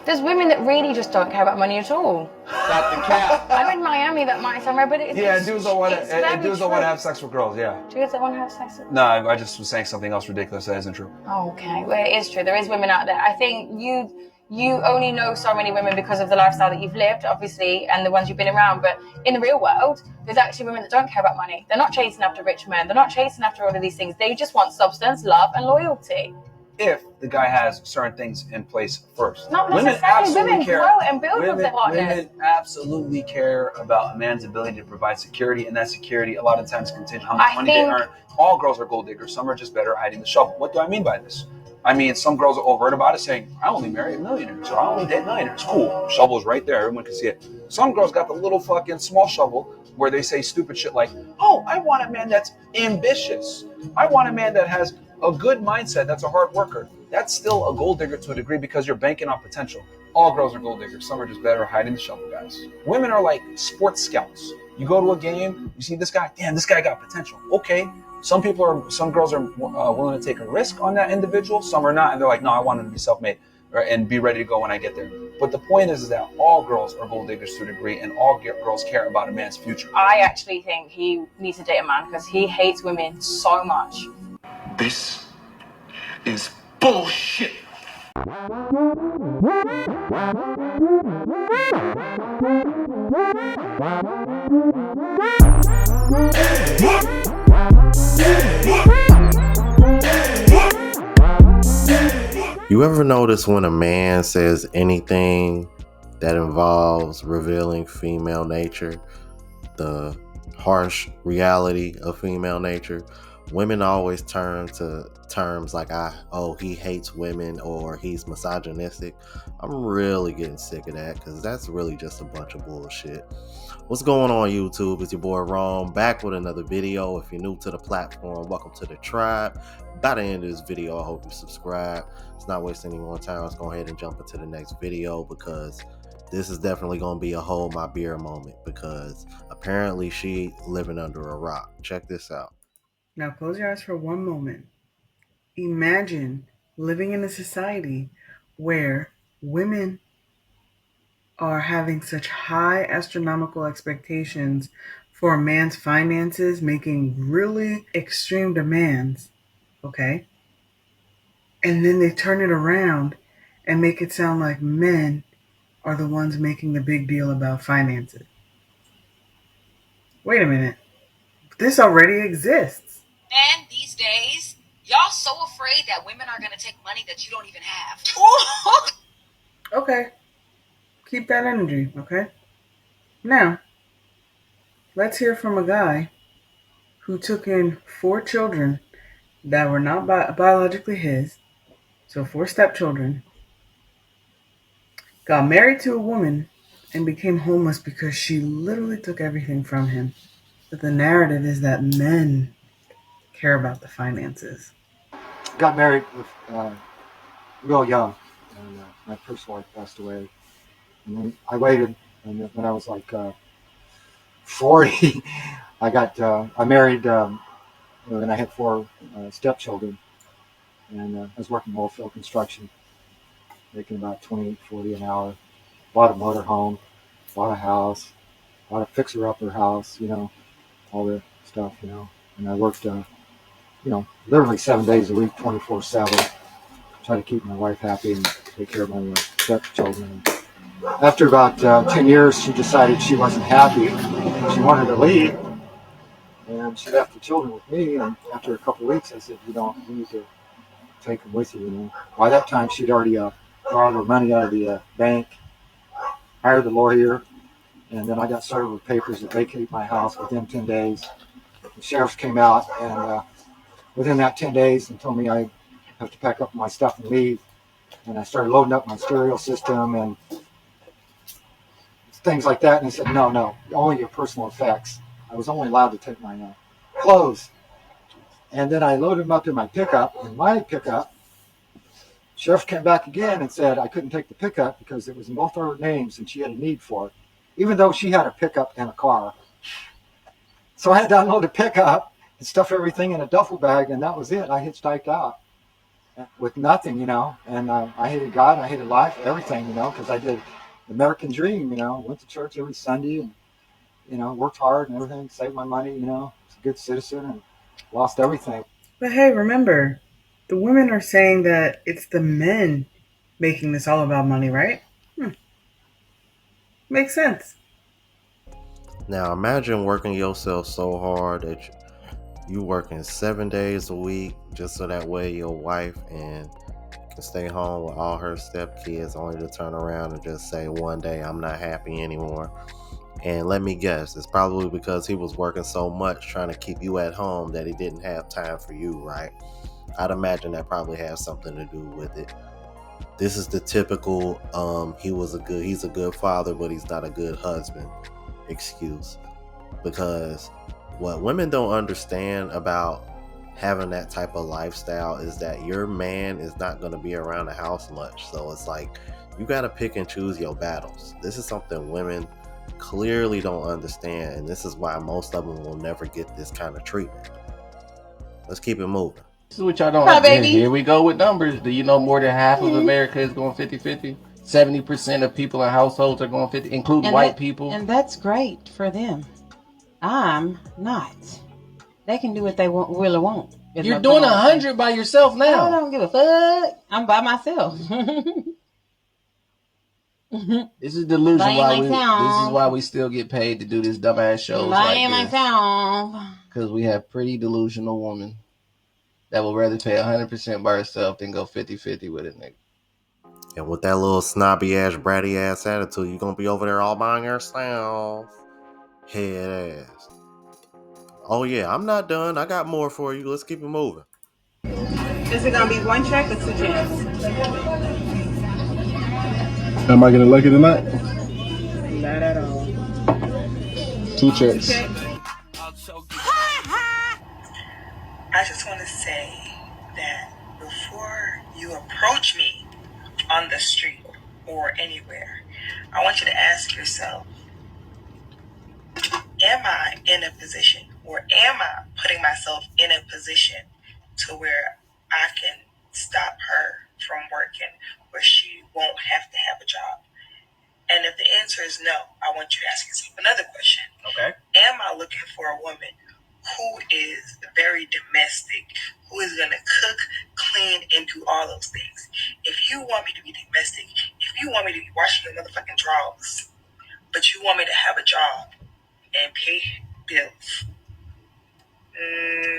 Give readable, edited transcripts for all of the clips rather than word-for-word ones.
There's women that really just don't care about money at all. Got the cap. I'm in Miami, that might sound right, but Dudes don't want to have sex with girls. Yeah. Dudes don't want to have sex with girls. No, I just was saying something else ridiculous that isn't true. Oh, okay. Well, it is true. There is women out there. I think you only know so many women because of the lifestyle that you've lived, obviously, and the ones you've been around. But in the real world, there's actually women that don't care about money. They're not chasing after rich men. They're not chasing after all of these things. They just want substance, love, and loyalty. If the guy has certain things in place first. Not necessarily. Women grow and build with their partners. Women absolutely care about a man's ability to provide security, and that security a lot of times contingent on how much money they earn. All girls are gold diggers. Some are just better hiding the shovel. What do I mean by this? I mean, some girls are overt about it, saying, I only marry millionaires, or I only date millionaires. Cool. Shovel's right there. Everyone can see it. Some girls got the little fucking small shovel where they say stupid shit like, oh, I want a man that's ambitious. I want a man that has a good mindset, that's a hard worker. That's still a gold digger to a degree because you're banking on potential. All girls are gold diggers. Some are just better hiding the shovel, guys. Women are like sports scouts. You go to a game, you see this guy, damn, this guy got potential. Okay. Some girls are willing to take a risk on that individual. Some are not. And they're like, no, I want him to be self-made and be ready to go when I get there. But the point is that all girls are gold diggers to a degree, and all girls care about a man's future. I actually think he needs to date a man because he hates women so much. This is bullshit. You ever notice when a man says anything that involves revealing female nature, the harsh reality of female nature, women always turn to terms like, he hates women or he's misogynistic. I'm really getting sick of that because that's really just a bunch of bullshit. What's going on, YouTube? It's your boy Ron, back with another video. If you're new to the platform, welcome to the tribe. By the end of this video, I hope you subscribe. It's not wasting any more time. Let's go ahead and jump into the next video because this is definitely going to be a hold my beer moment because apparently she living under a rock. Check this out. Now close your eyes for one moment. Imagine living in a society where women are having such high astronomical expectations for a man's finances, making really extreme demands, okay? And then they turn it around and make it sound like men are the ones making the big deal about finances. Wait a minute. This already exists. Men these days, y'all so afraid that women are going to take money that you don't even have. Okay. Keep that energy, okay? Now, let's hear from a guy who took in 4 children that were not biologically his, so 4 stepchildren, got married to a woman, and became homeless because she literally took everything from him. But the narrative is that men care about the finances. Got married real young, and my first wife passed away. And then I waited, and when I was like 40, I married, and I had 4 stepchildren, and I was working oil field construction, making about $28-40 an hour. Bought a motor home, bought a house, bought a fixer-upper house, all the stuff, and I worked, literally 7 days a week, 24/7, try to keep my wife happy and take care of my stepchildren. After about 10 years, she decided she wasn't happy. She wanted to leave, and she left the children with me. And after a couple of weeks, I said, you need to take them with you. By that time, she'd already borrowed her money out of the bank, hired the lawyer, and then I got started with papers to vacate my house within 10 days. The sheriffs came out, and within that 10 days, and told me I have to pack up my stuff and leave. And I started loading up my stereo system and things like that. And they said, no, only your personal effects. I was only allowed to take my clothes. And then I loaded them up in my pickup. And my pickup, sheriff came back again and said I couldn't take the pickup because it was in both our names and she had a need for it, even though she had a pickup and a car. So I had to unload the pickup and stuff everything in a duffel bag, and that was it. I hitchhiked out. with nothing, and I hated God, I hated life, everything, because I did the American dream, went to church every Sunday and, worked hard and everything, saved my money, was a good citizen and lost everything. But hey, remember, the women are saying that it's the men making this all about money, right? Makes sense. Now imagine working yourself so hard that you working 7 days a week just so that way your wife and can stay home with all her stepkids, only to turn around and just say one day I'm not happy anymore. And let me guess, it's probably because he was working so much trying to keep you at home that he didn't have time for you, right? I'd imagine that probably has something to do with it. This is the typical he's a good father but he's not a good husband excuse. Because what women don't understand about having that type of lifestyle is that your man is not going to be around the house much. So it's like you got to pick and choose your battles. This is something women clearly don't understand, and this is why most of them will never get this kind of treatment. Let's keep it moving. This is what y'all don't Hi, understand. baby. Here we go with numbers. Do you know more than half of America is going 50-50? 70% of people in households are going 50, including white people. And that's great for them. I'm not. They can do what they really want. You're doing 100 by yourself now. I don't give a fuck. I'm by myself. This is delusion. This is why we still get paid to do this dumbass shows like this. Because we have pretty delusional women that will rather pay 100% by herself than go 50-50 with a nigga. And with that little snobby ass, bratty ass attitude, you're gonna be over there all by yourself. Head ass. Oh yeah, I'm not done. I got more for you. Let's keep it moving. Is it gonna be one check or 2 checks? Am I getting lucky tonight? Not at all. 2 checks. I just want to say that before you approach me on the street or anywhere, I want you to ask yourself, am I in a position or am I putting myself in a position to where I can stop her from working where she won't have to have a job? And if the answer is no, I want you to ask yourself another question. Okay. Am I looking for a woman who is very domestic, who is going to cook, clean, and do all those things? If you want me to be domestic, if you want me to be washing your motherfucking drawers, but you want me to have a job and pay bills.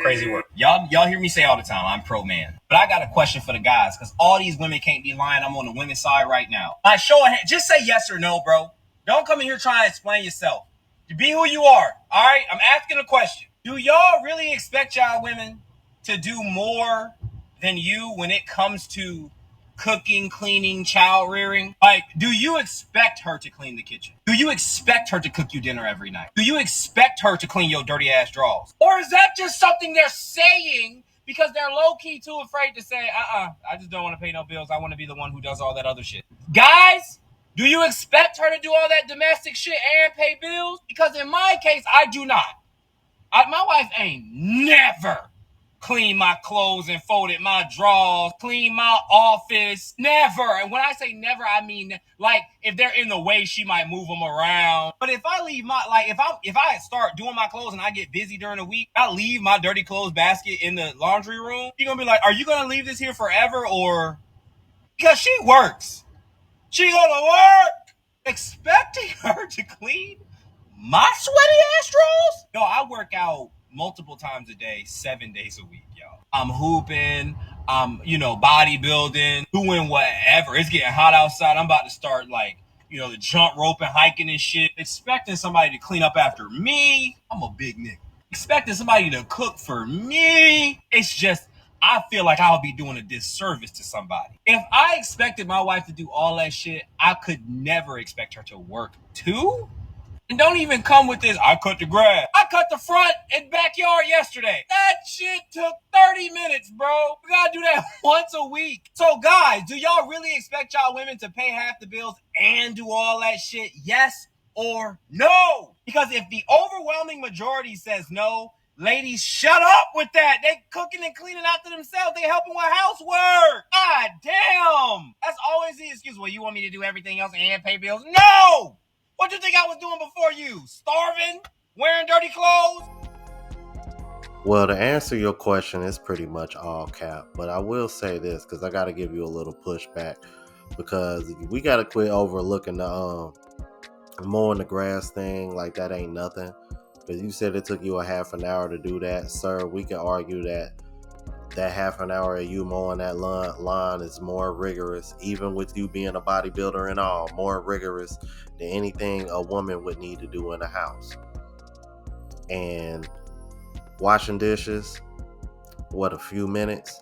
Crazy work. Y'all hear me say all the time, I'm pro man. But I got a question for the guys, because all these women can't be lying. I'm on the women's side right now. Like, show a hand. Just say yes or no, bro. Don't come in here trying to explain yourself. You be who you are. All right? I'm asking a question. Do y'all really expect y'all women to do more than you when it comes to cooking, cleaning, child rearing? Like, do you expect her to clean the kitchen? Do you expect her to cook you dinner every night? Do you expect her to clean your dirty ass drawers? Or is that just something they're saying because they're low-key too afraid to say, I just don't want to pay no bills. I want to be the one who does all that other shit. Guys, do you expect her to do all that domestic shit and pay bills? Because in my case, I do not. My wife ain't never clean my clothes and folded my drawers, clean my office. Never. And when I say never, I mean, like, if they're in the way, she might move them around. But if I leave my, like, if I start doing my clothes and I get busy during the week, I leave my dirty clothes basket in the laundry room, you're going to be like, are you going to leave this here forever? Or, because she works. She gonna work. Expecting her to clean my sweaty ass drawers? Yo, I work out multiple times a day, 7 days a week, yo. I'm hooping, I'm, bodybuilding, doing whatever. It's getting hot outside. I'm about to start, like, the jump rope and hiking and shit. Expecting somebody to clean up after me. I'm a big nigga. Expecting somebody to cook for me. It's just, I feel like I'll be doing a disservice to somebody. If I expected my wife to do all that shit, I could never expect her to work too. And don't even come with this, I cut the grass. I cut the front and backyard yesterday. That shit took 30 minutes, bro. We gotta do that once a week. So guys, do y'all really expect y'all women to pay half the bills and do all that shit? Yes or no? Because if the overwhelming majority says no, Ladies, shut up with that. They cooking and cleaning after themselves. They helping with housework. God damn. That's always the excuse. Well, you want me to do everything else and pay bills? No! What do you think I was doing before you? Starving? Wearing dirty clothes? Well, to answer your question, it's pretty much all cap. But I will say this, because I got to give you a little pushback, because we got to quit overlooking the mowing the grass thing like that ain't nothing. Because you said it took you a half an hour to do that, sir. We can argue that half an hour of you mowing that lawn is more rigorous, even with you being a bodybuilder and all, more rigorous than anything a woman would need to do in a house. And washing dishes, what, a few minutes?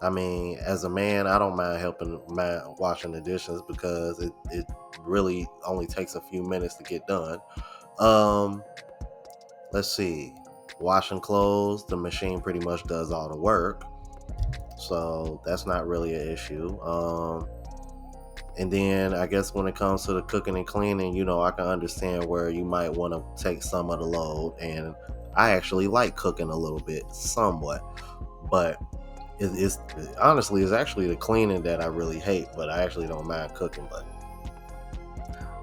I mean, as a man, I don't mind helping washing the dishes because it really only takes a few minutes to get done. Let's see. Washing clothes, the machine pretty much does all the work. So that's not really an issue. And then I guess when it comes to the cooking and cleaning, I can understand where you might want to take some of the load. And I actually like cooking a little bit, somewhat. But it's honestly, it's actually the cleaning that I really hate. But I actually don't mind cooking. But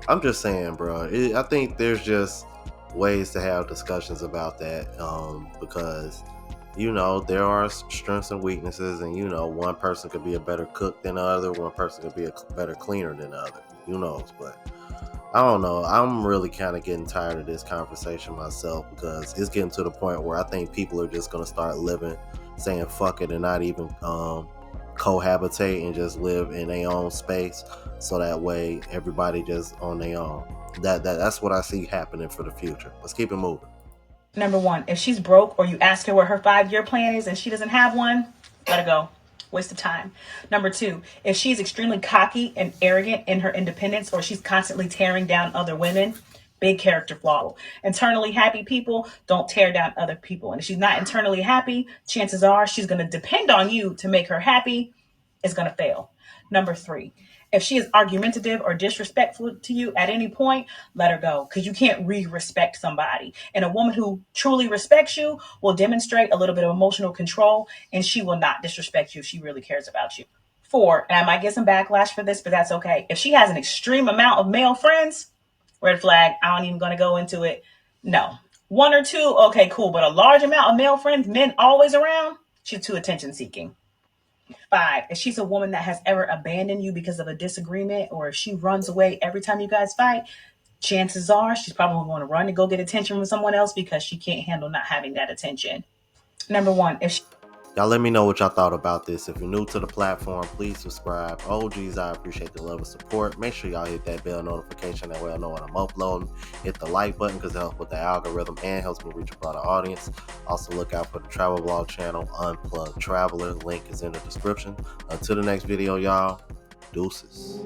I'm just saying, bro, I think there's just ways to have discussions about that, because there are strengths and weaknesses, and one person could be a better cook than the other, one person could be a better cleaner than the other, who knows. But I don't know, I'm really kind of getting tired of this conversation myself, because it's getting to the point where I think people are just going to start living saying fuck it and not even cohabitate and just live in their own space, so that way everybody just on their own. That's what I see happening for the future. Let's keep it moving. Number one, if she's broke or you ask her what her 5-year plan is and she doesn't have one, let her go. Waste of time. Number two, if she's extremely cocky and arrogant in her independence, or she's constantly tearing down other women, big character flaw. Internally happy people don't tear down other people. And if she's not internally happy, chances are she's going to depend on you to make her happy. It's going to fail. Number three, if she is argumentative or disrespectful to you at any point, let her go, because you can't re-respect somebody. And a woman who truly respects you will demonstrate a little bit of emotional control, and she will not disrespect you if she really cares about you. 4, and I might get some backlash for this, but that's okay. If she has an extreme amount of male friends, red flag, I don't even going to go into it. No. 1 or 2, okay, cool. But a large amount of male friends, men always around, she's too attention seeking. 5, if she's a woman that has ever abandoned you because of a disagreement, or if she runs away every time you guys fight, chances are she's probably going to run and go get attention from someone else because she can't handle not having that attention. Number 1, if she... Y'all let me know what y'all thought about this. If you're new to the platform, please subscribe. OGs, I appreciate the love and support. Make sure y'all hit that bell notification. That way I know when I'm uploading. Hit the like button because it helps with the algorithm and helps me reach a broader audience. Also look out for the travel blog channel, Unplugged Traveler. Link is in the description. Until the next video, y'all. Deuces.